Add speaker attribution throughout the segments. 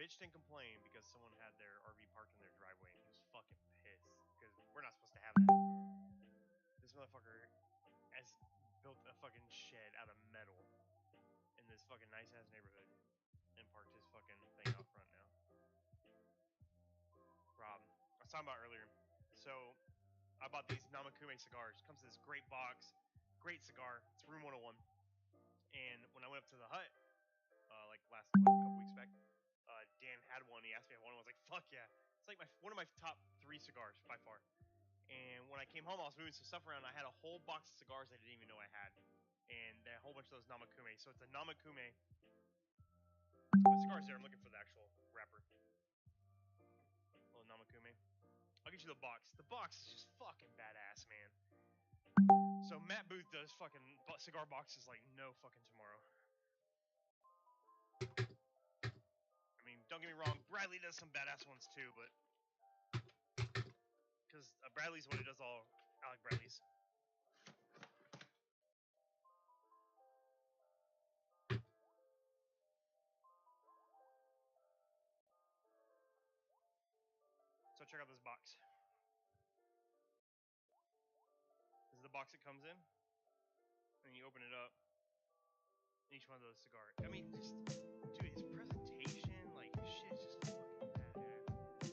Speaker 1: bitched and complained because someone had their RV parked in their driveway, and he was fucking pissed because we're not supposed to have that. This motherfucker has built a fucking shed out of metal in this fucking nice ass neighborhood and parked his fucking thing out front now. Rob, I was talking about earlier. So I bought these Namakume cigars. Comes in this great box, great cigar. It's Room 101. And when I went up to the hut, like last couple weeks back, Dan had one. He asked me if I wanted one. I was like, "Fuck yeah!" It's like one of my top 3 cigars by far. And when I came home, I was moving some stuff around. I had a whole box of cigars I didn't even know I had, and a whole bunch of those Namakume. So it's a Namakume. My cigar's there. I'm looking for the actual wrapper. Little Namakume. I'll get you the box. The box is just fucking badass, man. So Matt Booth does fucking cigar boxes like no fucking tomorrow. I mean, don't get me wrong, Bradley does some badass ones too, but because Bradley's what he does all. I like Bradley's. So check out this box. This is the box it comes in, and you open it up. Each one of those cigars. I mean, just dude, his presentation, like shit's just fucking badass.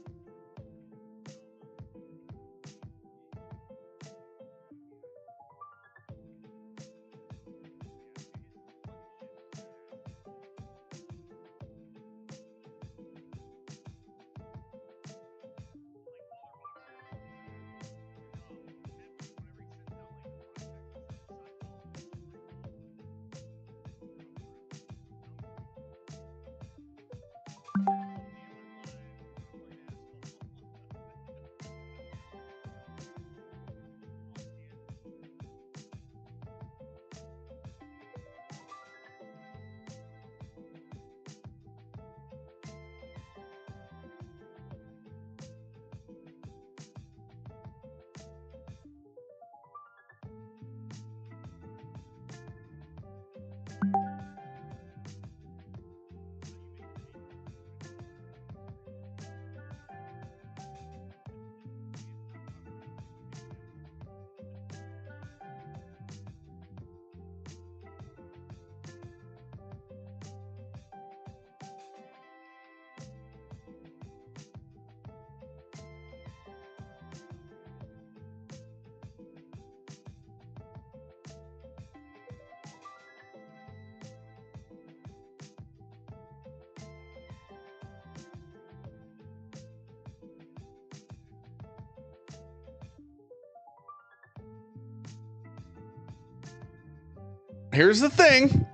Speaker 2: Here's the thing.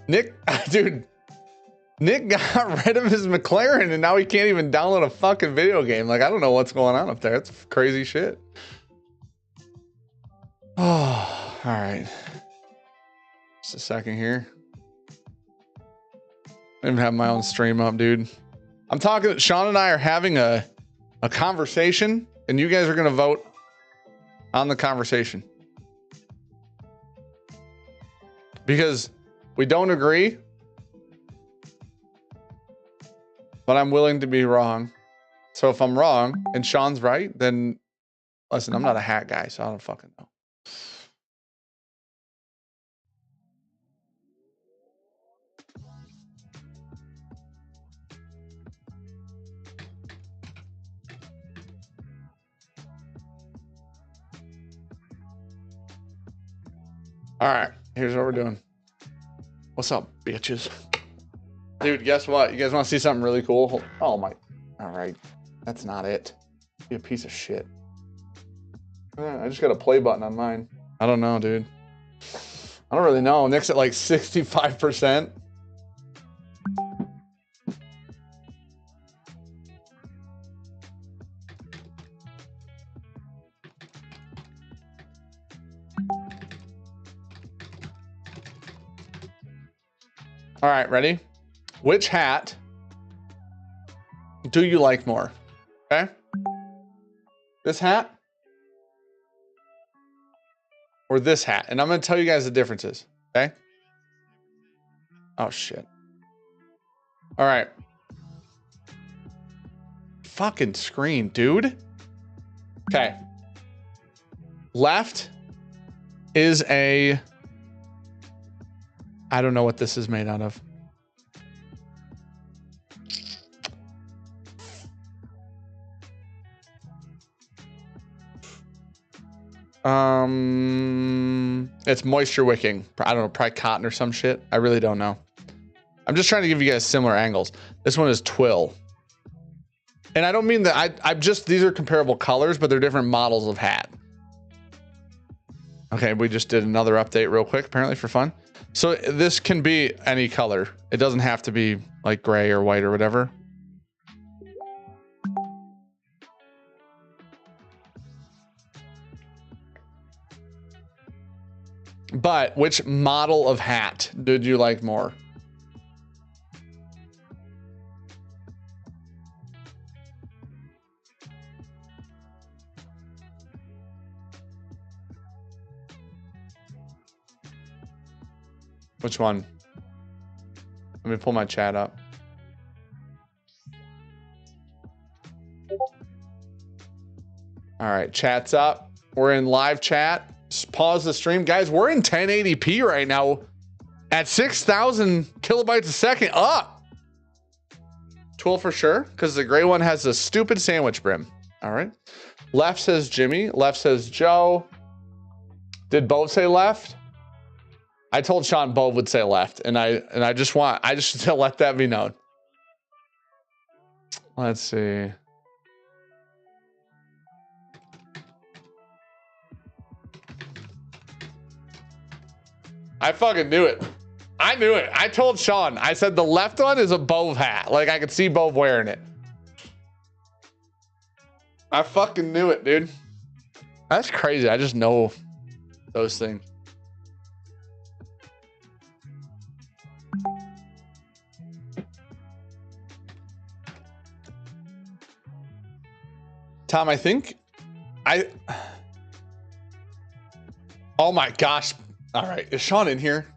Speaker 2: Nick, dude, Nick got rid of his McLaren and now he can't even download a fucking video game. Like, I don't know what's going on up there. It's crazy shit. Oh, all right. Just a second here. I even have my own stream up, dude. I'm talking, Sean and I are having a conversation and you guys are going to vote on the conversation. Because we don't agree, but I'm willing to be wrong. So if I'm wrong and Sean's right, then listen, I'm not a hat guy, so I don't fucking know. All right, here's what we're doing. What's up, bitches? Dude, guess what? You guys want to see something really cool? Oh my. All right. That's not it. Be a piece of shit. I just got a play button on mine. I don't know, dude. I don't really know. Nick's at like 65%. All right, ready? Which hat do you like more? Okay. This hat or this hat? And I'm going to tell you guys the differences. Okay. Oh, shit. All right. Fucking screen, dude. Okay. Left is a... I don't know what this is made out of. It's moisture wicking. I don't know, probably cotton or some shit. I really don't know. I'm just trying to give you guys similar angles. This one is twill. And I don't mean that I'm just, these are comparable colors, but they're different models of hat. Okay, we just did another update real quick, apparently for fun. So this can be any color. It doesn't have to be like gray or white or whatever. But which model of hat did you like more? Which one? Let me pull my chat up. All right, chat's up. We're in live chat. Just pause the stream. Guys, we're in 1080p right now at 6,000 kilobytes a second. Up. Twill for sure, because the gray one has a stupid sandwich brim. All right. Left says Jimmy. Left says Joe. Did both say left? I told Sean Bove would say left, and I just to let that be known. Let's see. I fucking knew it. I knew it. I told Sean. I said the left one is a Bove hat. Like I could see Bove wearing it. I fucking knew it, dude. That's crazy. I just know those things. Tom, I think oh my gosh. All right. Is Sean in here?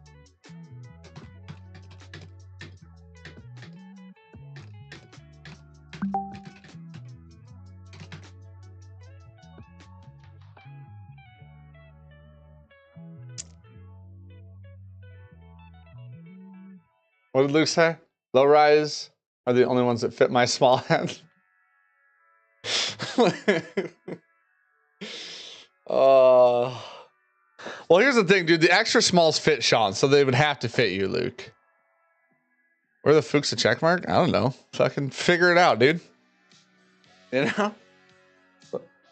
Speaker 2: What did Luke say? Low rise are the only ones that fit my small head. Well, here's the thing, dude. The extra smalls fit Sean, so they would have to fit you, Luke. Where the fuck's the check mark? I don't know. Fucking figure it out, dude. You know?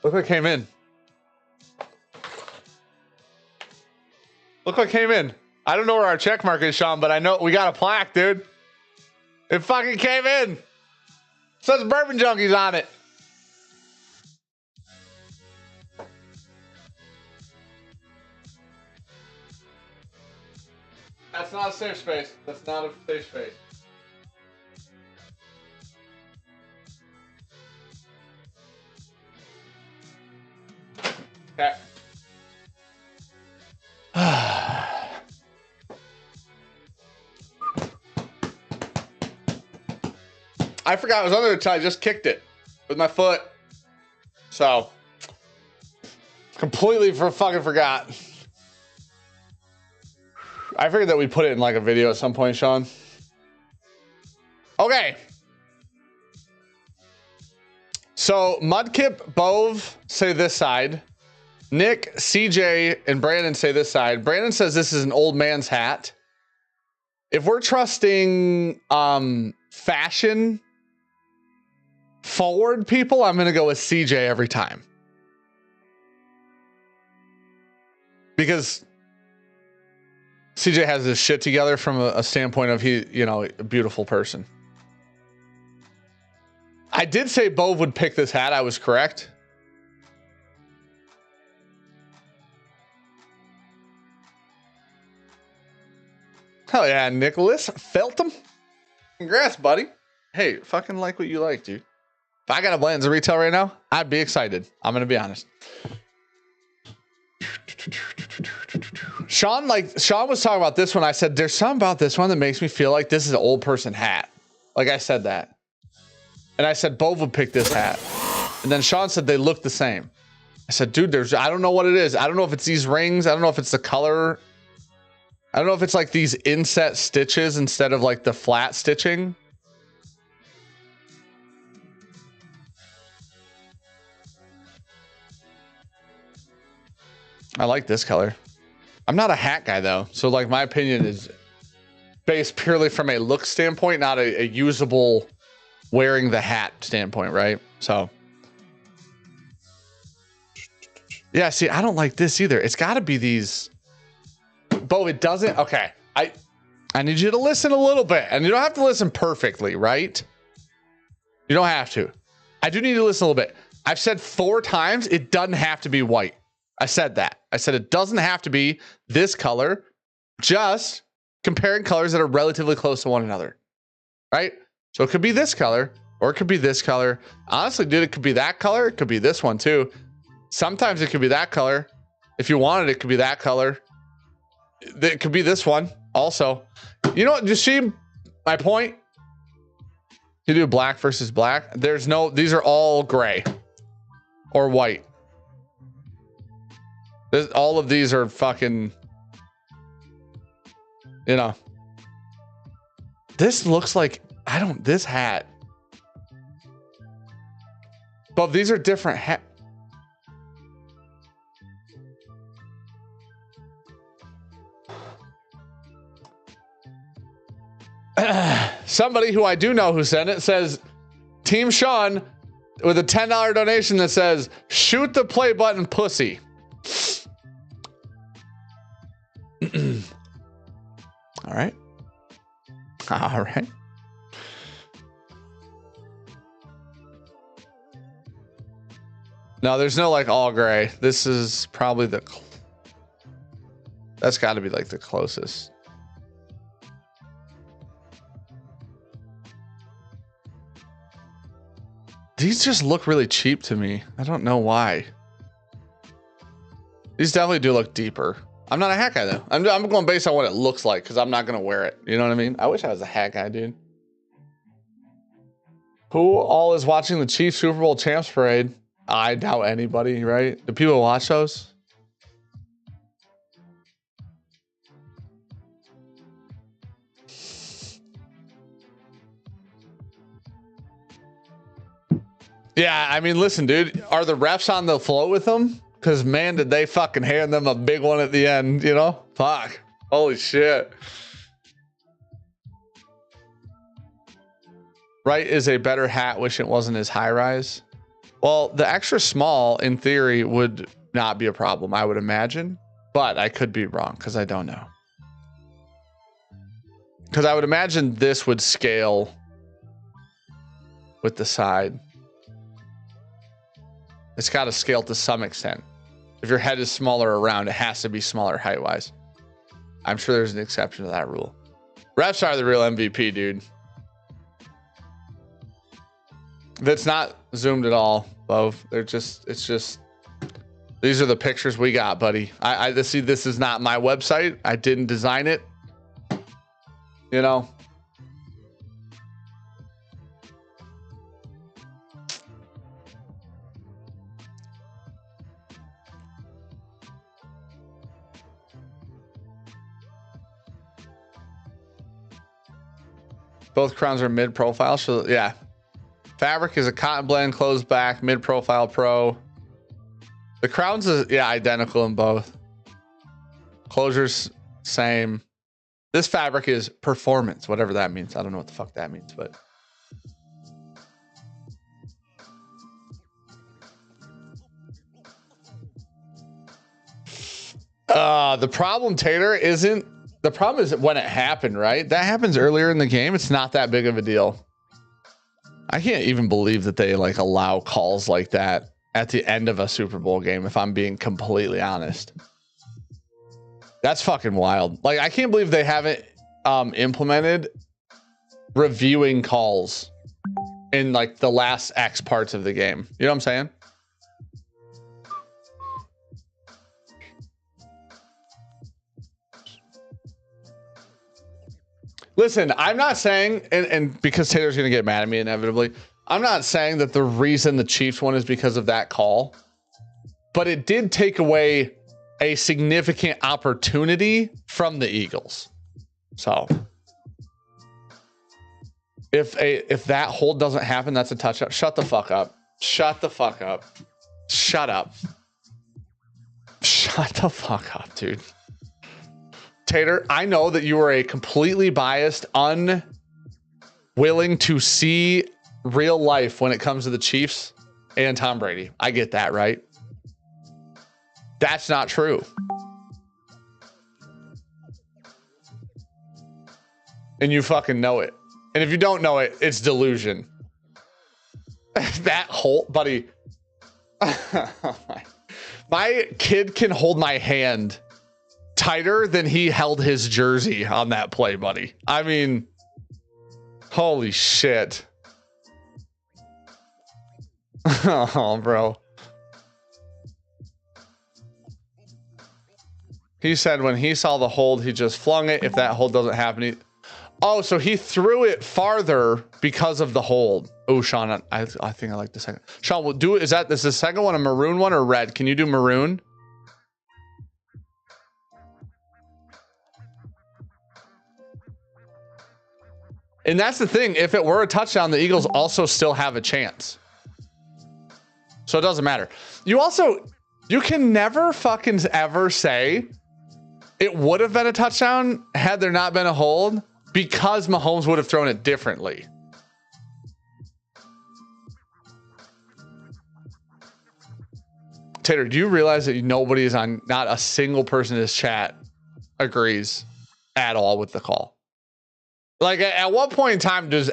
Speaker 2: Look what came in. Look what came in. I don't know where our check mark is, Sean, but I know we got a plaque, dude. It fucking came in. It says Bourbon Junkies on it. That's not a safe space. That's not a safe space. Okay. I forgot I was under the tie. I just kicked it with my foot. So, completely fucking forgot. I figured that we'd put it in like a video at some point, Sean. Okay. So, Mudkip, Bove say this side. Nick, CJ, and Brandon say this side. Brandon says this is an old man's hat. If we're trusting fashion forward people, I'm going to go with CJ every time. Because CJ has his shit together from a standpoint of he, you know, a beautiful person. I did say Bove would pick this hat. I was correct. Hell yeah, Nicholas Feltham. Congrats, buddy. Hey, fucking like what you like, dude. If I got a Blanton's retail right now, I'd be excited. I'm going to be honest. Sean was talking about this one. I said, there's something about this one that makes me feel like this is an old person hat. Like I said that. And I said, Bove would pick this hat. And then Sean said they look the same. I said, dude, I don't know what it is. I don't know if it's these rings. I don't know if it's the color. I don't know if it's like these inset stitches instead of like the flat stitching. I like this color. I'm not a hat guy though. So like my opinion is based purely from a look standpoint, not a usable wearing the hat standpoint, right? So yeah, see, I don't like this either. It's got to be these. Bo, it doesn't. Okay, I need you to listen a little bit, and you don't have to listen perfectly, right? You don't have to. I do need to listen a little bit. I've said 4 times it doesn't have to be white. I said that. I said it doesn't have to be this color. Just comparing colors that are relatively close to one another, right? So it could be this color, or it could be this color. Honestly, dude, it could be that color. It could be this one too. Sometimes it could be that color. If you wanted, it could be that color. It could be this one also. You know what? You see my point? You do black versus black. There's no, these are all gray or white. All of these are fucking, you know. This looks like, this hat. But these are different hats. Somebody who I do know who sent it says, Team Sean with a $10 donation that says, shoot the play button, pussy. All right. All right. No, there's no like all gray. This is probably that's got to be like the closest. These just look really cheap to me. I don't know why. These definitely do look deeper. I'm not a hat guy though. I'm going based on what it looks like because I'm not going to wear it. You know what I mean? I wish I was a hat guy, dude. Who all is watching the Chiefs Super Bowl champs parade? I doubt anybody, right? Do people watch those? Yeah, I mean, listen, dude, are the refs on the float with them? Because, man, did they fucking hand them a big one at the end, you know? Fuck. Holy shit. Right is a better hat. Wish it wasn't as high rise. Well, the extra small, in theory, would not be a problem, I would imagine. But I could be wrong because I don't know. Because I would imagine this would scale with the side. It's got to scale to some extent. If your head is smaller around, it has to be smaller height-wise. I'm sure there's an exception to that rule. Refs are the real MVP, dude. That's not zoomed at all, Bove. It's just, these are the pictures we got, buddy. See, this is not my website. I didn't design it. You know? Both crowns are mid-profile, so yeah. Fabric is a cotton blend, closed back, mid-profile pro. The crowns is, yeah, identical in both. Closures, same. This fabric is performance, whatever that means. I don't know what the fuck that means, but. The problem, Tater, isn't. The problem is when it happened, right? That happens earlier in the game. It's not that big of a deal. I can't even believe that they like allow calls like that at the end of a Super Bowl game, if I'm being completely honest. That's fucking wild. Like, I can't believe they haven't implemented reviewing calls in like the last X parts of the game. You know what I'm saying? Listen, I'm not saying, and because Taylor's going to get mad at me inevitably, I'm not saying that the reason the Chiefs won is because of that call, but it did take away a significant opportunity from the Eagles. So if that hold doesn't happen, that's a touchdown. Shut the fuck up. Shut the fuck up. Shut up. Shut the fuck up, dude. Tater, I know that you are a completely biased, unwilling to see real life when it comes to the Chiefs and Tom Brady. I get that, right? That's not true. And you fucking know it. And if you don't know it, it's delusion. That whole, buddy. My kid can hold my hand tighter than he held his jersey on that play, buddy. I mean, holy shit. Oh, bro. He said when he saw the hold, he just flung it. If that hold doesn't happen, oh, so he threw it farther because of the hold. Oh, Sean, I think I like the second. Sean, we'll do it. Is the second one a maroon one or red? Can you do maroon? And that's the thing. If it were a touchdown, the Eagles also still have a chance. So it doesn't matter. You can never fucking ever say it would have been a touchdown had there not been a hold because Mahomes would have thrown it differently. Tater, do you realize that not a single person in this chat agrees at all with the call? Like, at what point in time do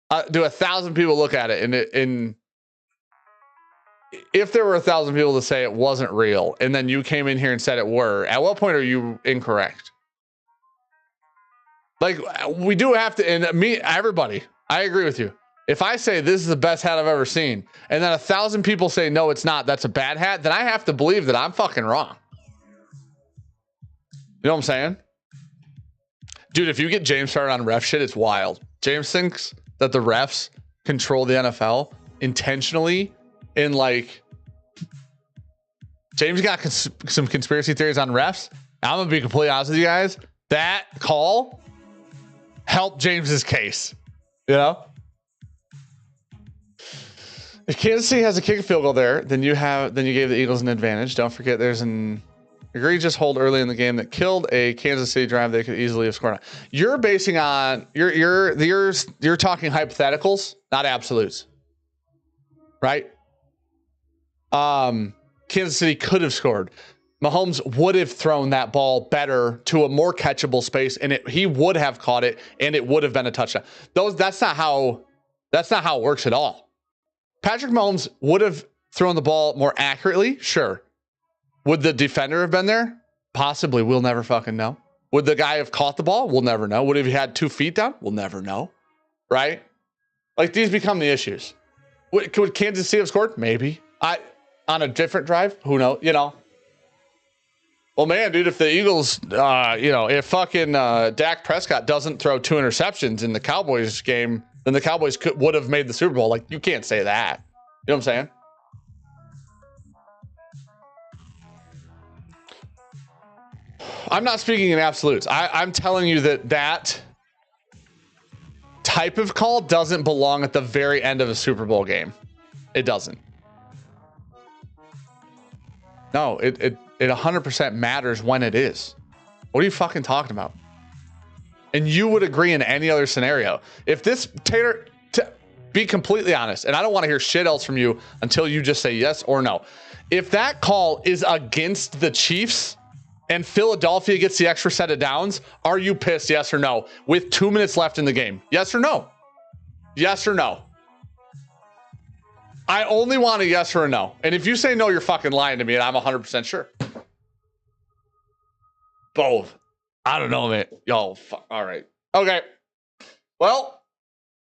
Speaker 2: 1,000 people look at it and if there were 1,000 people to say it wasn't real and then you came in here and said it were, at what point are you incorrect? Like, we do have to, and everybody, I agree with you. If I say this is the best hat I've ever seen, and then 1,000 people say no, it's not, that's a bad hat, then I have to believe that I'm fucking wrong. You know what I'm saying? Dude, if you get James started on ref shit, it's wild. James thinks that the refs control the NFL intentionally, and like, James got some conspiracy theories on refs. I'm gonna be completely honest with you guys. That call helped James's case. You know? If Kansas City has a kick field goal there, then you gave the Eagles an advantage. Don't forget there's an egregious hold early in the game that killed a Kansas City drive they could easily have scored on. You're basing on you're talking hypotheticals, not absolutes. Right? Kansas City could have scored. Mahomes would have thrown that ball better to a more catchable space, and he would have caught it, and it would have been a touchdown. That's not how it works at all. Patrick Mahomes would have thrown the ball more accurately, sure. Would the defender have been there? Possibly. We'll never fucking know. Would the guy have caught the ball? We'll never know. Would he have had 2 feet down? We'll never know. Right? Like, these become the issues. Would Kansas City have scored? Maybe. On a different drive? Who knows? You know. Well, man, dude, if the Eagles, if fucking Dak Prescott doesn't throw 2 interceptions in the Cowboys game, then the Cowboys would have made the Super Bowl. Like, you can't say that. You know what I'm saying? I'm not speaking in absolutes. I'm telling you that type of call doesn't belong at the very end of a Super Bowl game. It doesn't. No, it 100% matters when it is. What are you fucking talking about? And you would agree in any other scenario. If this, Tater, be completely honest, and I don't want to hear shit else from you until you just say yes or no. If that call is against the Chiefs and Philadelphia gets the extra set of downs, are you pissed, yes or no? With 2 minutes left in the game, yes or no? Yes or no? I only want a yes or a no. And if you say no, you're fucking lying to me, and I'm 100% sure. Both. I don't know, man. Yo, fuck. All right. Okay. Well,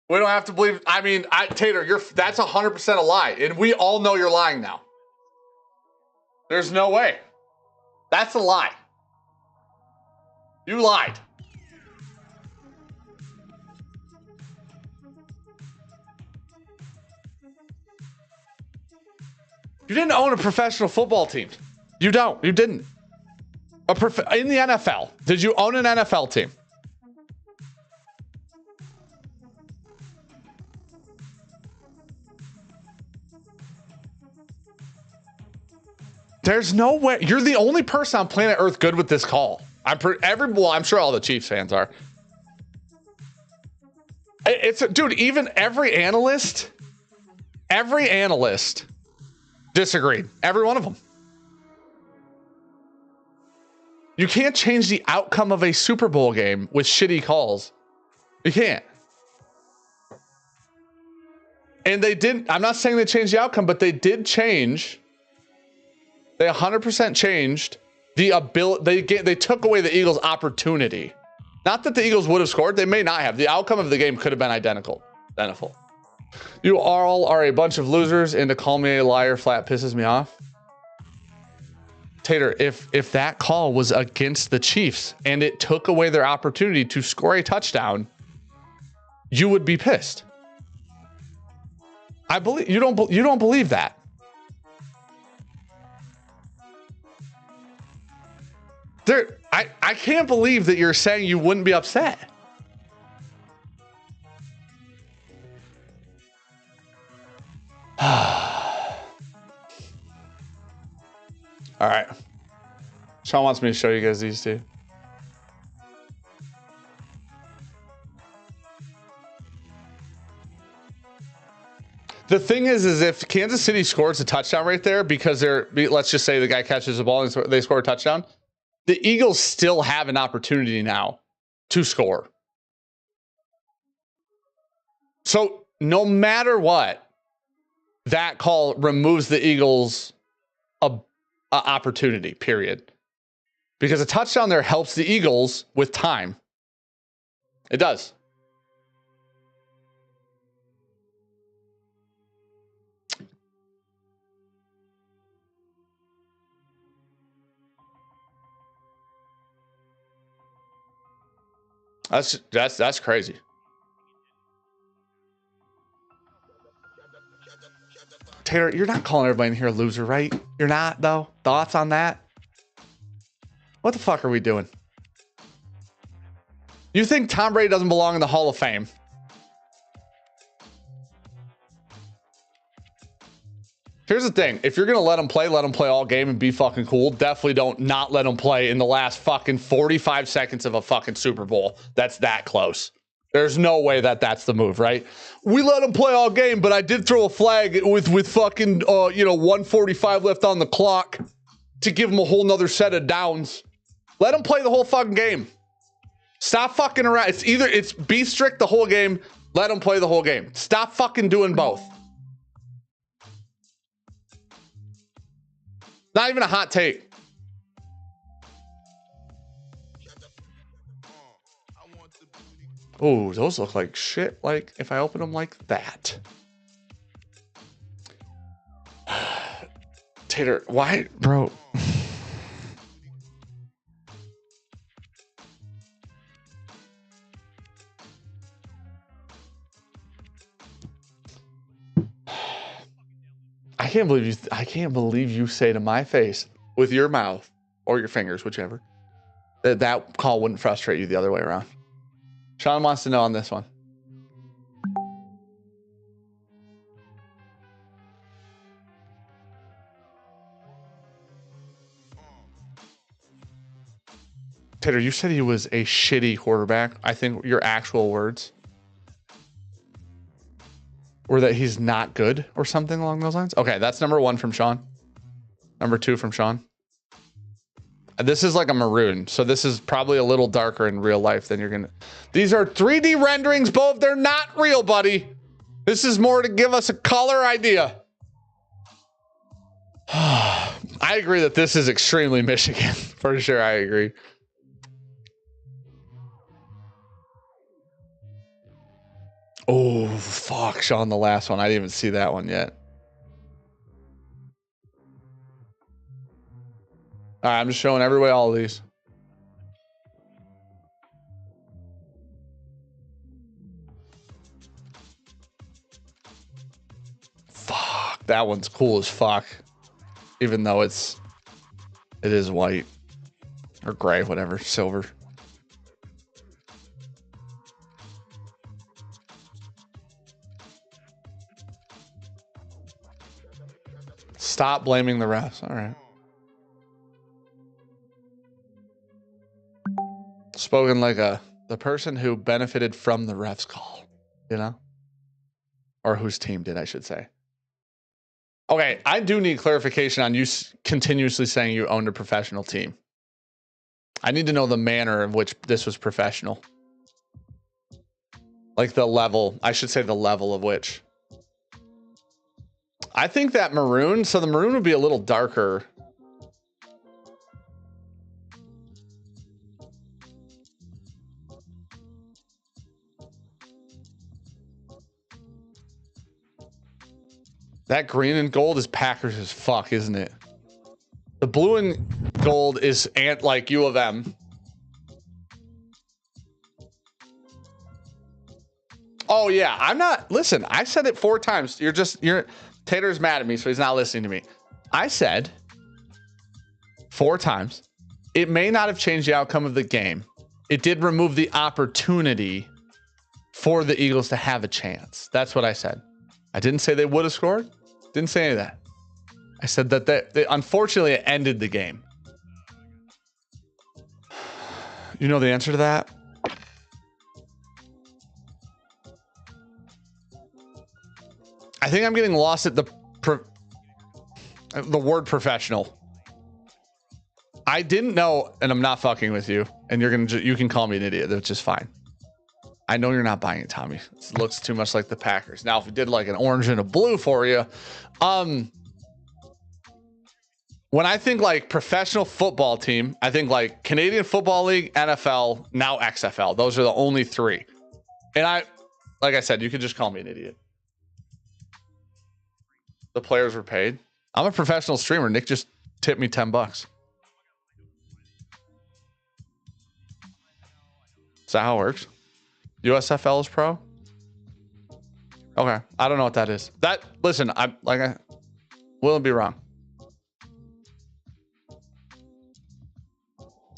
Speaker 2: we don't have to believe. I mean, Tater, that's 100% a lie. And we all know you're lying now. There's no way. That's a lie. You lied. You didn't own a professional football team. You don't. You didn't. In the NFL, did you own an NFL team? There's no way. You're the only person on planet Earth good with this call. I'm sure all the Chiefs fans are. Dude, even every analyst disagreed. Every one of them. You can't change the outcome of a Super Bowl game with shitty calls. You can't. And they didn't. I'm not saying they changed the outcome, but they did change. They 100% changed the ability. They took away the Eagles' opportunity. Not that the Eagles would have scored. They may not have. The outcome of the game could have been identical. You all are a bunch of losers, and to call me a liar flat pisses me off. Tater, if that call was against the Chiefs and it took away their opportunity to score a touchdown, you would be pissed. I believe you don't believe that. I can't believe that you're saying you wouldn't be upset. All right. Sean wants me to show you guys these two. The thing is if Kansas City scores a touchdown right there because let's just say the guy catches the ball and they score a touchdown, the Eagles still have an opportunity now to score. So no matter what, that call removes the Eagles' opportunity, period. Because a touchdown there helps the Eagles with time. It does. That's crazy. Taylor, you're not calling everybody in here a loser, right? You're not, though? Thoughts on that? What the fuck are we doing? You think Tom Brady doesn't belong in the Hall of Fame? Here's the thing. If you're going to let him play all game and be fucking cool. Definitely don't not let him play in the last fucking 45 seconds of a fucking Super Bowl. That's that close. There's no way that's the move, right? We let him play all game, but I did throw a flag with fucking, 1:45 left on the clock to give him a whole nother set of downs. Let him play the whole fucking game. Stop fucking around. It's be strict the whole game. Let him play the whole game. Stop fucking doing both. Not even a hot take. Oh, those look like shit. Like if I open them like that. Tater, why, bro? I can't believe you say to my face with your mouth or your fingers, whichever, that call wouldn't frustrate you the other way around. Sean wants to know on this one. Tater, you said he was a shitty quarterback. I think your actual words or that he's not good or something along those lines. Okay, that's number 1 from Sean. Number 2 from Sean. This is like a maroon, so this is probably a little darker in real life than you're gonna. These are 3D renderings, both. They're not real, buddy. This is more to give us a color idea. I agree that this is extremely Michigan. For sure, I agree. Oh, fuck, Sean, the last one. I didn't even see that one yet. All right, I'm just showing everybody all of these. Fuck, that one's cool as fuck. even though it is white or gray, whatever, silver. Stop blaming the refs. All right. Spoken like the person who benefited from the refs call, you know? Or whose team did, I should say. Okay, I do need clarification on you continuously saying you owned a professional team. I need to know the manner of which this was professional. Like the level, I should say the level of which. I think that maroon, so the maroon would be a little darker. That green and gold is Packers as fuck, isn't it? The blue and gold is like U of M. Oh yeah, I'm not. Listen, I said it 4 times. Tater's mad at me, so he's not listening to me. I said 4 times. It may not have changed the outcome of the game. It did remove the opportunity for the Eagles to have a chance. That's what I said. I didn't say they would have scored. Didn't say any of that. I said that they unfortunately it ended the game. You know the answer to that? I think I'm getting lost at the word professional. I didn't know, and I'm not fucking with you, and you can call me an idiot, which is fine. I know you're not buying it, Tommy. It looks too much like the Packers. Now, if we did like an orange and a blue for you, when I think like professional football team, I think like Canadian Football League, NFL, now XFL. Those are the only 3. And like I said, you could just call me an idiot. The players were paid. I'm a professional streamer. Nick just tipped me $10. Is that how it works? USFL is pro? Okay. I don't know what that is. Listen, will be wrong.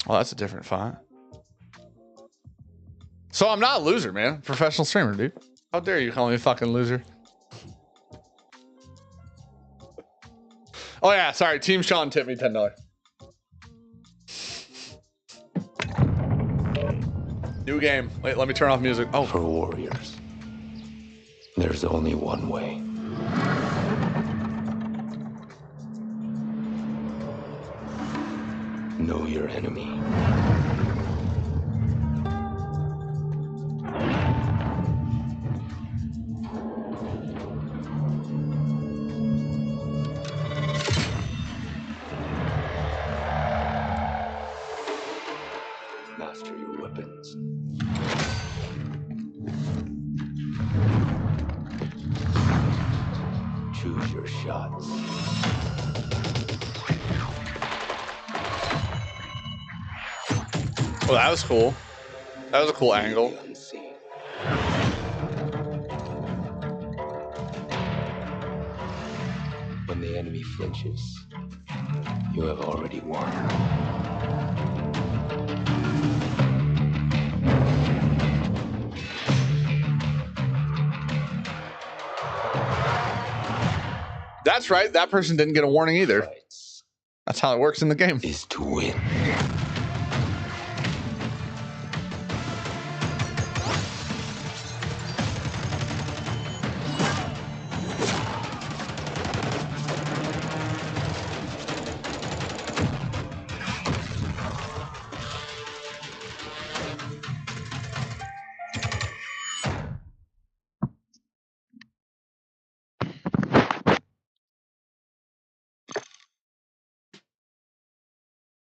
Speaker 2: Well, that's a different font. So I'm not a loser, man. Professional streamer, dude. How dare you call me a fucking loser? Oh yeah, sorry. Team Sean tipped me $10. New game. Wait, let me turn off music. Oh.
Speaker 3: For warriors, there's only one way. Know your enemy. Master your weapons. Choose your shots.
Speaker 2: Oh, that was cool. That was a cool angle.
Speaker 3: When the enemy flinches, you have already won.
Speaker 2: That's right. That person didn't get a warning either. That's how it works in the game.
Speaker 3: Is to win.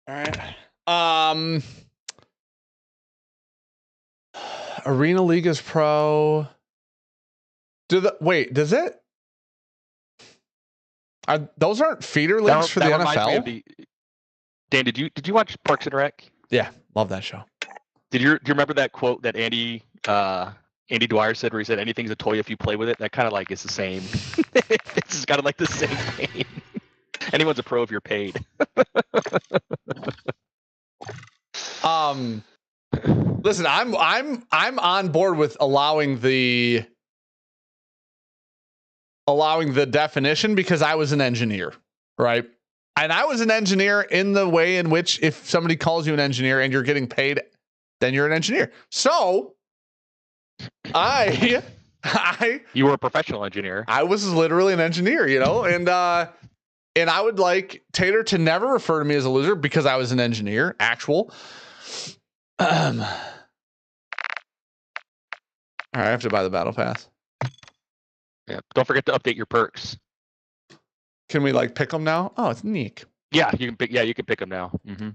Speaker 2: All right. Arena League is pro. Does it? Those aren't feeder leagues for the NFL?
Speaker 4: Dan, did you watch Parks and Rec?
Speaker 2: Yeah, love that show.
Speaker 4: Do you remember that quote that Andy Dwyer said, where he said, "Anything's a toy if you play with it"? That kind of like is the same. It's kind of like the same thing. Anyone's a pro if you're paid.
Speaker 2: Listen, I'm on board with allowing the definition because I was an engineer, right? And I was an engineer in the way in which if somebody calls you an engineer and you're getting paid, then you're an engineer. So you
Speaker 4: were a professional engineer.
Speaker 2: I was literally an engineer, and I would like Tater to never refer to me as a loser because I was an engineer, actual. All right, I have to buy the battle pass.
Speaker 4: Yeah. Don't forget to update your perks.
Speaker 2: Can we like pick them now? Oh, it's neat.
Speaker 4: Yeah, you can pick. Yeah, you can pick them now. Mm-hmm.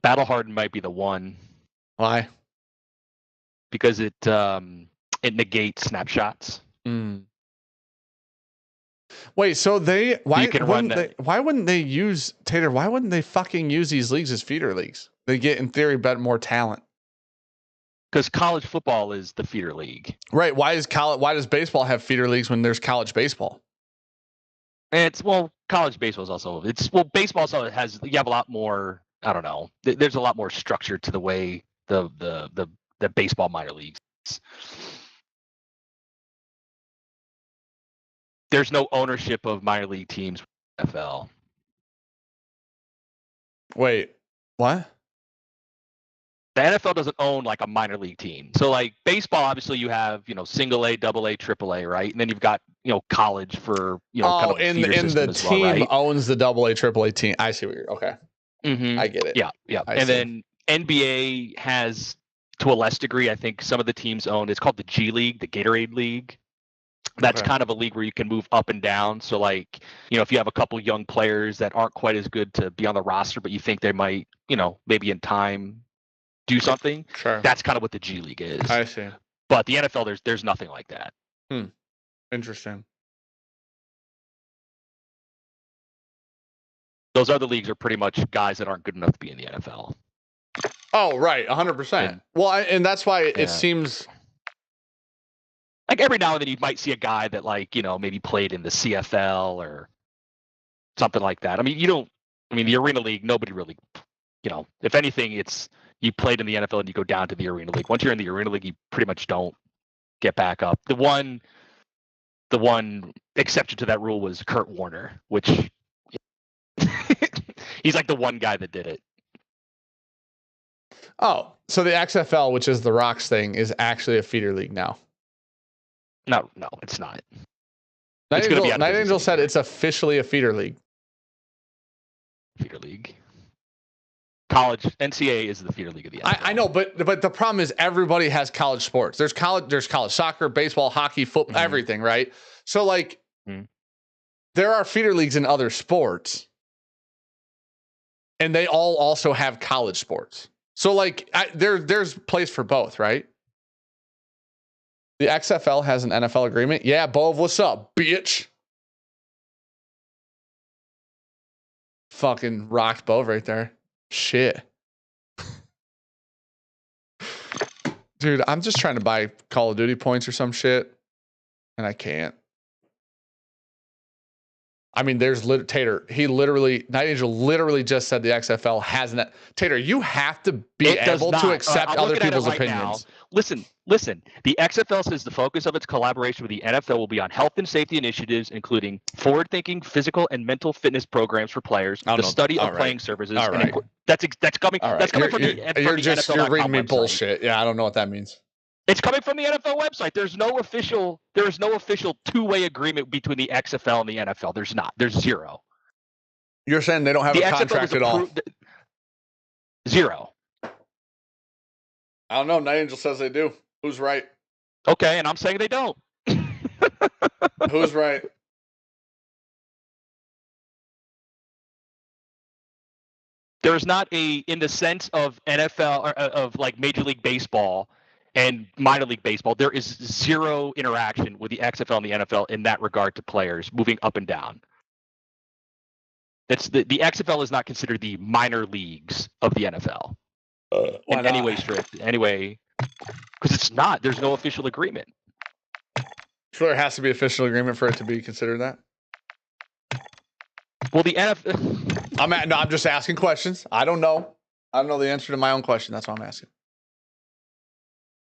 Speaker 4: Battle Harden might be the one.
Speaker 2: Why?
Speaker 4: Because it negates snapshots.
Speaker 2: Wait, so why wouldn't they use Tater? Why wouldn't they fucking use these leagues as feeder leagues? They get in theory more talent.
Speaker 4: Because college football is the feeder league,
Speaker 2: right? Why does baseball have feeder leagues when there's college baseball?
Speaker 4: And college baseball is also baseball also you have a lot more. I don't know. There's a lot more structure to the way the baseball minor leagues. There's no ownership of minor league teams. NFL.
Speaker 2: Wait, what?
Speaker 4: The NFL doesn't own like a minor league team. So like baseball, obviously you have, single A, double A, triple A, right? And then you've got, college for, kind of
Speaker 2: and the team
Speaker 4: right?
Speaker 2: owns the double A, triple A team. I see what you're, okay.
Speaker 4: Mm-hmm.
Speaker 2: I get it.
Speaker 4: Yeah. Then NBA has, to a less degree, I think some of the teams own, it's called the G League, the Gatorade League. That's kind of a league where you can move up and down. So like, if you have a couple young players that aren't quite as good to be on the roster, but you think they might, maybe in time do something.
Speaker 2: Sure.
Speaker 4: That's kind of what the G League is.
Speaker 2: I see.
Speaker 4: But the NFL, there's nothing like that.
Speaker 2: Interesting.
Speaker 4: Those other leagues are pretty much guys that aren't good enough to be in the NFL.
Speaker 2: Oh, right. 100%. Well, and that's why it seems
Speaker 4: like every now and then you might see a guy that maybe played in the CFL or something like that. I mean, the Arena League, nobody really, if anything, it's you played in the NFL and you go down to the Arena League. Once you're in the Arena League, you pretty much don't get back up. The one exception to that rule was Kurt Warner, which he's like the one guy that did it.
Speaker 2: Oh, so the XFL, which is the Rocks thing, is actually a feeder league now.
Speaker 4: No, it's not.
Speaker 2: Night Angel said it's officially a feeder league.
Speaker 4: Feeder league. College NCAA is the feeder league of the NFL.
Speaker 2: I know, but the problem is everybody has college sports. There's college soccer, baseball, hockey, football, everything, right? So there are feeder leagues in other sports, and they all also have college sports. So there's place for both, right? The XFL has an NFL agreement. Yeah, Bove, what's up, bitch? Fucking rocked Bove right there. Shit. Dude, I'm just trying to buy Call of Duty points or some shit, and I can't. I mean, there's Tater. Night Angel literally just said the XFL hasn't. Tater, you have to be able to accept other people's opinions.
Speaker 4: Now. Listen. The XFL says the focus of its collaboration with the NFL will be on health and safety initiatives, including forward-thinking physical and mental fitness programs for players, the study of playing services.
Speaker 2: All right.
Speaker 4: That's coming. Right. That's coming from the NFL.
Speaker 2: You're reading me
Speaker 4: website.
Speaker 2: Bullshit. Yeah, I don't know what that means.
Speaker 4: It's coming from the NFL website. There is no official two-way agreement between the XFL and the NFL. There's not. There's zero.
Speaker 2: You're saying they don't have a contract at all?
Speaker 4: Zero.
Speaker 2: I don't know. Night Angel says they do. Who's right?
Speaker 4: Okay, and I'm saying they don't.
Speaker 2: Who's right?
Speaker 4: There's not in the sense of NFL or of like Major League Baseball and minor league baseball, there is zero interaction with the XFL and the NFL in that regard to players moving up and down. That's the XFL is not considered the minor leagues of the NFL in any way, strict. Anyway, because it's not. There's no official agreement.
Speaker 2: So there has to be official agreement for it to be considered that.
Speaker 4: Well, the NFL.
Speaker 2: I'm just asking questions. I don't know. I don't know the answer to my own question. That's why I'm asking.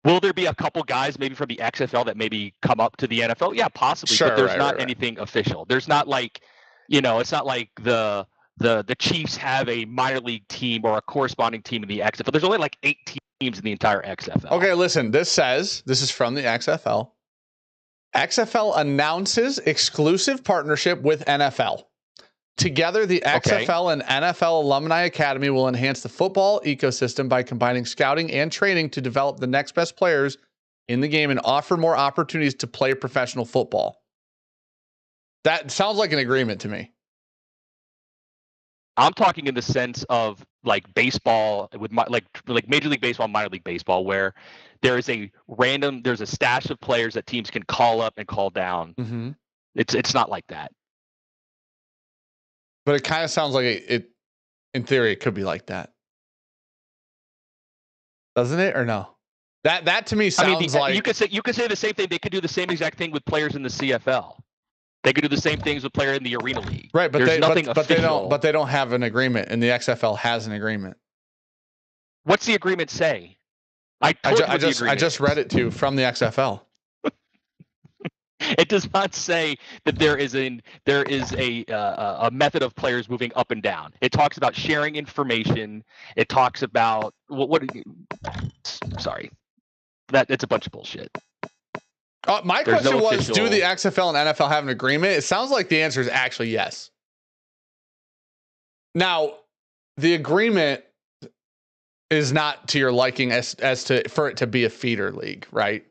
Speaker 4: Will there be a couple guys maybe from the XFL that maybe come up to the NFL? Yeah, possibly.
Speaker 2: Sure,
Speaker 4: but there's
Speaker 2: right,
Speaker 4: not
Speaker 2: right.
Speaker 4: anything official. There's not like, it's not like the Chiefs have a minor league team or a corresponding team in the XFL. There's only like 8 teams in the entire XFL.
Speaker 2: Okay, listen. This is from the XFL. XFL announces exclusive partnership with NFL. Together, the XFL and NFL Alumni Academy will enhance the football ecosystem by combining scouting and training to develop the next best players in the game and offer more opportunities to play professional football. That sounds like an agreement to me.
Speaker 4: I'm talking in the sense of like baseball with like Major League Baseball, minor league baseball, where there's a stash of players that teams can call up and call down.
Speaker 2: Mm-hmm.
Speaker 4: It's not like that.
Speaker 2: But it kind of sounds like it. In theory, it could be like that, doesn't it? Or no? That to me sounds like
Speaker 4: you could say the same thing. They could do the same exact thing with players in the CFL. They could do the same things with players in the Arena League.
Speaker 2: Right, but
Speaker 4: there's nothing official.
Speaker 2: They don't have an agreement, and the XFL has an agreement.
Speaker 4: What's the agreement say? I
Speaker 2: just read it to you from the XFL.
Speaker 4: It does not say that there is a method of players moving up and down. It talks about sharing information. It talks about sorry, it's a bunch of bullshit.
Speaker 2: My question was, do the XFL and NFL have an agreement? It sounds like the answer is actually yes. Now, the agreement is not to your liking as to for it to be a feeder league, right?